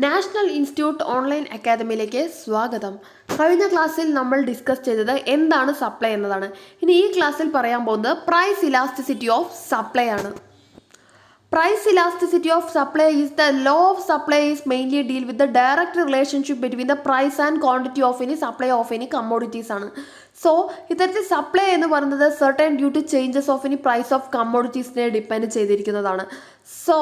National Institute online അക്കാദമിയിലേക്ക് സ്വാഗതം. കഴിഞ്ഞ ക്ലാസ്സിൽ നമ്മൾ ഡിസ്കസ് ചെയ്തത് എന്താണ് സപ്ലൈ എന്നതാണ്. ഇനി ഈ ക്ലാസ്സിൽ പറയാൻ പോകുന്നത് പ്രൈസ് ഇലാസ്റ്റിസിറ്റി ഓഫ് സപ്ലൈ ആണ്. Price elasticity of supply is the law of supply is mainly deal with the direct relationship between the price and quantity of any supply of any commodities ആണ്. So ഇത്തരത്തിൽ supply എന്ന് പറയുന്നത് certain due to changes of any price of commoditiesനെ depend ചെയ്തിരിക്കുന്നതാണ്. So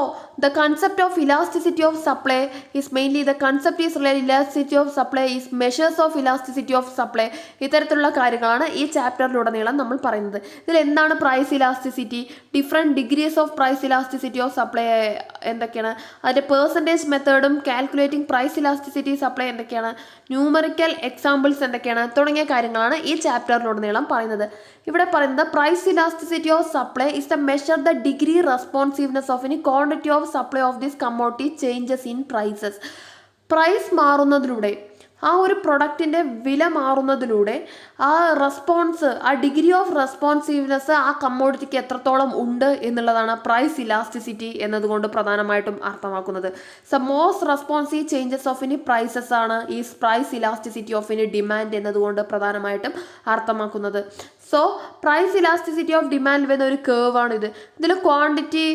the concept of elasticity of supply is mainly the concept is related elasticity of supply is measures of elasticity of supply. ഇത്തരത്തിലുള്ള കാര്യങ്ങളാണ് ഈ ചാപ്റ്ററിലുടനീളം നമ്മൾ പറയുന്നത്. ഇതിൽ എന്താണ് price elasticity, different degrees of price elasticity of supply എന്തൊക്കെയാണ്, അതിൻ്റെ percentage മെത്തേഡും കാൽക്കുലേറ്റിംഗ് പ്രൈസ് ഇലാസ്റ്റിസിറ്റി സപ്ലൈ എന്തൊക്കെയാണ്, ന്യൂമറിക്കൽ എക്സാമ്പിൾസ് എന്തൊക്കെയാണ് തുടങ്ങിയ കാര്യങ്ങളാണ് ഈ ചാപ്റ്ററിലുടനീളം പറയുന്നത്. ഇവിടെ പറയുന്നത് price elasticity of supply is the measure the degree responsiveness of any quantity of supply of this commodity changes in prices. Price മാറുന്നതിലൂടെ, ആ ഒരു പ്രൊഡക്റ്റിൻ്റെ വില മാറുന്നതിലൂടെ ആ റെസ്പോൺസ്, ആ ഡിഗ്രി ഓഫ് റെസ്പോൺസീവ്നെസ് ആ കമ്മോഡിറ്റിക്ക് എത്രത്തോളം ഉണ്ട് എന്നുള്ളതാണ് പ്രൈസ് ഇലാസ്റ്റിസിറ്റി എന്നതുകൊണ്ട് പ്രധാനമായിട്ടും അർത്ഥമാക്കുന്നത്. So most responsive changes of any prices ആണ് ഈ price elasticity of any demand എന്നതുകൊണ്ട് പ്രധാനമായിട്ടും അർത്ഥമാക്കുന്നത്. So price elasticity of demand വരുന്ന ഒരു കേർവാണ് ഇത്. ഇതിൽ ക്വാണ്ടിറ്റി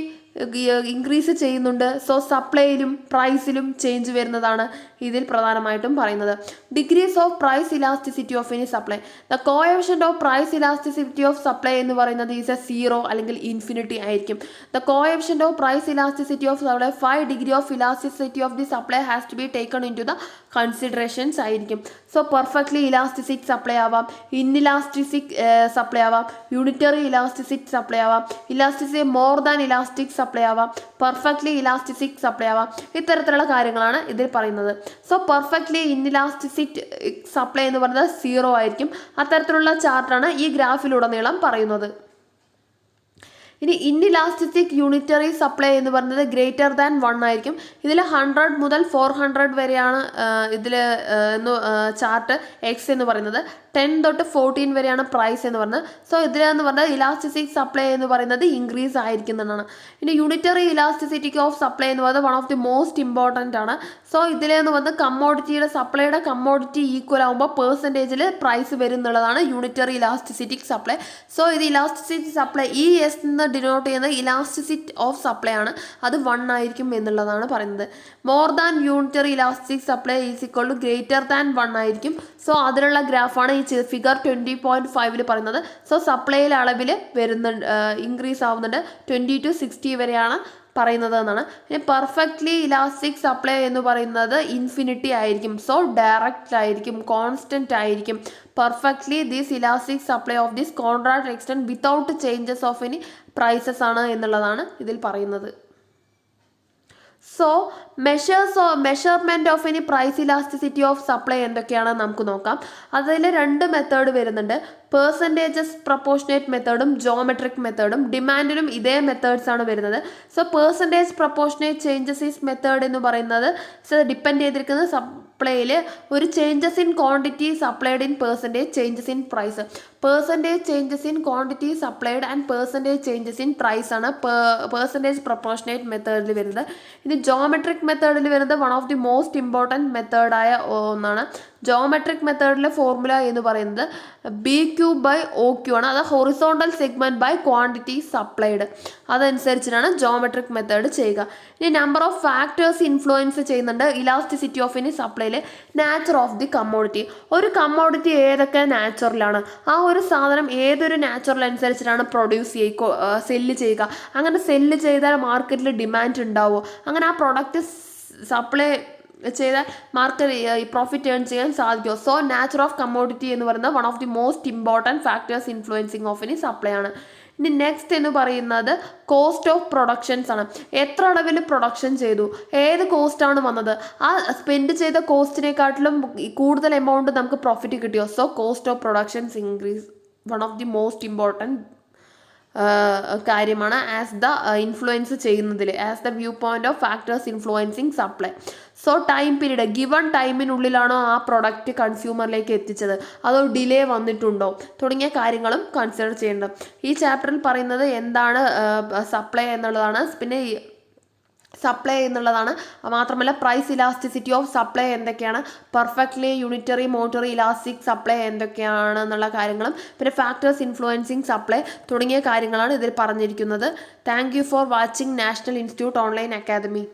ഇൻക്രീസ് ചെയ്യുന്നുണ്ട്. സോ സപ്ലൈയിലും പ്രൈസിലും ചേഞ്ച് വരുന്നതാണ് ഇതിൽ പ്രധാനമായിട്ടും പറയുന്നത്. Degrees of price elasticity of any supply, the coefficient of price elasticity of supply എന്ന് പറയുന്നത് ഈസ് എ 0 അല്ലെങ്കിൽ ഇൻഫിനിറ്റി ആയിരിക്കും. The coefficient of price elasticity of supply 5 degree of elasticity of the supply has to be taken into the considerations ആയിരിക്കും. So perfectly elastic supply ആവാം, inelastic supply ആവാം, unitary elastic supply ആവാം, elasticity more than elastic supply ആവാം, perfectly elastic supply ആവാം. ഇത്തരത്തിലുള്ള കാര്യങ്ങളാണ് ഇതിൽ പറയുന്നത്. സോ പെർഫെക്റ്റ്ലി ഇൻഇലാസ്റ്റിസിക് സപ്ലൈ എന്ന് പറയുന്നത് 0 ആയിരിക്കും. അത്തരത്തിലുള്ള ചാർട്ടാണ് ഈ ഗ്രാഫിലുടനീളം പറയുന്നത്. ഇനി ഇൻഇലാസ്റ്റിക് യൂണിറ്ററി സപ്ലൈ എന്ന് പറയുന്നത് ഗ്രേറ്റർ ദാൻ 1 ആയിരിക്കും. ഇതിൽ 100 മുതൽ 400 വരെയാണ് ഇതിൽ ചാർട്ട് എക്സ് എന്ന് പറയുന്നത്. 10 തൊട്ട് 14 വരെയാണ് പ്രൈസ് എന്ന് പറയുന്നത്. സോ ഇതിലെന്ന് പറഞ്ഞാൽ ഇലാസ്റ്റിസിക് സപ്ലൈ എന്ന് പറയുന്നത് ഇൻക്രീസ് ആയിരിക്കുന്നതാണ്. ഇനി യൂണിറ്ററി ഇലാസ്റ്റിസിറ്റി ഓഫ് സപ്ലൈ എന്ന് പറയുന്നത് one of the most important ആണ്. സോ ഇതിലെന്ന് പറഞ്ഞാൽ കമ്മോഡിറ്റിയുടെ സപ്ലൈയുടെ കമ്മോഡിറ്റി ഈക്വൽ ആകുമ്പോൾ പേഴ്സൻറ്റേജിൽ പ്രൈസ് വരുന്നുള്ളതാണ് യൂണിറ്ററി ഇലാസ്റ്റിസിറ്റിക് സപ്ലൈ. സോ ഇത് ഇലാസ്റ്റിസിറ്റി സപ്ലൈ ഈ എസ് എന്ന് ഡിനോട്ട് ചെയ്യുന്നത് ഇലാസ്റ്റിസിറ്റി ഓഫ് സപ്ലൈ ആണ്. അത് 1 ആയിരിക്കും എന്നുള്ളതാണ് പറയുന്നത്. More than unitary elastic supply is equal to greater than 1 ആയിരിക്കും. സോ അതിലുള്ള ഗ്രാഫാണ് ഈ ഫിഗർ 20.5 പറയുന്നത്. സോ സപ്ലൈയിലെ അളവിൽ വരുന്നുണ്ട്, ഇൻക്രീസ് ആവുന്നുണ്ട്. 20 to 60 വരെയാണ് പറയുന്നത് എന്നാണ്. ഇനി പെർഫെക്റ്റ്ലി ഇലാസ്റ്റിക് സപ്ലൈ എന്ന് പറയുന്നത് ഇൻഫിനിറ്റി ആയിരിക്കും. സോ ഡയറക്റ്റ് ആയിരിക്കും, കോൺസ്റ്റന്റ് ആയിരിക്കും. Perfectly this elastic supply of this contract extend without changes of any prices ആണ് എന്നുള്ളതാണ് ഇതിൽ പറയുന്നത്. So measurement of any price elasticity of supply എന്തൊക്കെയാണ് നമുക്ക് നോക്കാം. അതിൽ 2 മെത്തേഡ് വരുന്നുണ്ട്. പേഴ്സൻറ്റേജസ് പ്രപ്പോർഷനേറ്റ് മെത്തേഡും ജോമെട്രിക് മെത്തേഡും. ഡിമാൻഡിലും ഇതേ മെത്തേഡ്സ് ആണ് വരുന്നത്. So percentage proportionate changes is method എന്ന് പറയുന്നത് ഡിപ്പെൻഡ് ചെയ്തിരിക്കുന്നത് സപ്ലൈയിൽ ഒരു changes in quantity supplied in percentage changes in price. Percentage changes in quantity supplied and percentage changes in price ആണ് പേഴ്സൻറ്റേജ് പ്രപ്പോർഷനേറ്റ് മെത്തേഡിൽ വരുന്നത്. ഇനി ജോമെട്രിക് മെത്തേഡിൽ വരുന്നത് one of the most important മെത്തേഡായ ഒന്നാണ്. ജോമെട്രിക് മെത്തേഡിലെ ഫോർമുല എന്ന് പറയുന്നത് BQ/OQ ആണ്. അത് horizontal segment by quantity supplied. അതനുസരിച്ചിട്ടാണ് ജോമെട്രിക് മെത്തേഡ് ചെയ്യുക. ഇനി നമ്പർ ഓഫ് ഫാക്ടേഴ്സ് ഇൻഫ്ലുവൻസ് ചെയ്യുന്നുണ്ട് ഇലാസ്റ്റിസിറ്റി ഓഫ് ഇനി സപ്ലൈയിലെ. നാച്ചർ ഓഫ് ദി കമ്മോഡിറ്റി, ഒരു കമ്മോഡിറ്റി ഏതൊക്കെ നാച്ചുറലാണ്, ആ ഒരു സാധനം ഏതൊരു നാച്ചുറൽ അനുസരിച്ചിട്ടാണ് പ്രൊഡ്യൂസ് ചെയ്യുക, സെല്ല് ചെയ്യുക. അങ്ങനെ സെല്ല് ചെയ്താൽ മാർക്കറ്റിൽ ഡിമാൻഡ് ഉണ്ടാവുമോ, അങ്ങനെ ആ പ്രൊഡക്റ്റ് സപ്ലൈ ചെയ്താൽ മാർക്കറ്റ് പ്രോഫിറ്റ് ഏൺ ചെയ്യാൻ സാധിക്കുമോ. സോ നാച്ചർ ഓഫ് കമ്മോഡിറ്റി എന്ന് പറയുന്നത് one of the most important factors influencing of any supply ആണ്. ഇനി നെക്സ്റ്റ് എന്ന് പറയുന്നത് കോസ്റ്റ് ഓഫ് പ്രൊഡക്ഷൻസ് ആണ്. എത്ര അളവിൽ പ്രൊഡക്ഷൻ ചെയ്തു, ഏത് കോസ്റ്റാണ് വന്നത്, ആ സ്പെൻഡ് ചെയ്ത കോസ്റ്റിനെക്കാട്ടിലും കൂടുതൽ എമൗണ്ട് നമുക്ക് പ്രോഫിറ്റ് കിട്ടിയോ. So cost of productions increase one of the most important കാര്യമാണ് ആസ് ദ ഇൻഫ്ലുവൻസ് ചെയ്യുന്നതിൽ, as the view point of factors influencing supply. So time period, given ടൈമിനുള്ളിലാണോ ആ പ്രൊഡക്റ്റ് കൺസ്യൂമറിലേക്ക് എത്തിച്ചത്, അതോ ഡിലേ വന്നിട്ടുണ്ടോ തുടങ്ങിയ കാര്യങ്ങളും കൺസിഡർ ചെയ്യേണ്ടത്. ഈ ചാപ്റ്ററിൽ പറയുന്നത് എന്താണ് സപ്ലൈ എന്നുള്ളതാണ്. പിന്നെ സപ്ലൈ എന്നുള്ളതാണ്. മാത്രമല്ല പ്രൈസ് ഇലാസ്റ്റിസിറ്റി ഓഫ് സപ്ലൈ എന്തൊക്കെയാണ്, perfectly unitary monetary elastic supply എന്തൊക്കെയാണ് എന്നുള്ള കാര്യങ്ങളും പിന്നെ ഫാക്ടേഴ്സ് ഇൻഫ്ലുവൻസിങ് സപ്ലൈ തുടങ്ങിയ കാര്യങ്ങളാണ് ഇതിൽ പറഞ്ഞിരിക്കുന്നത്. Thank you for watching National Institute Online academy.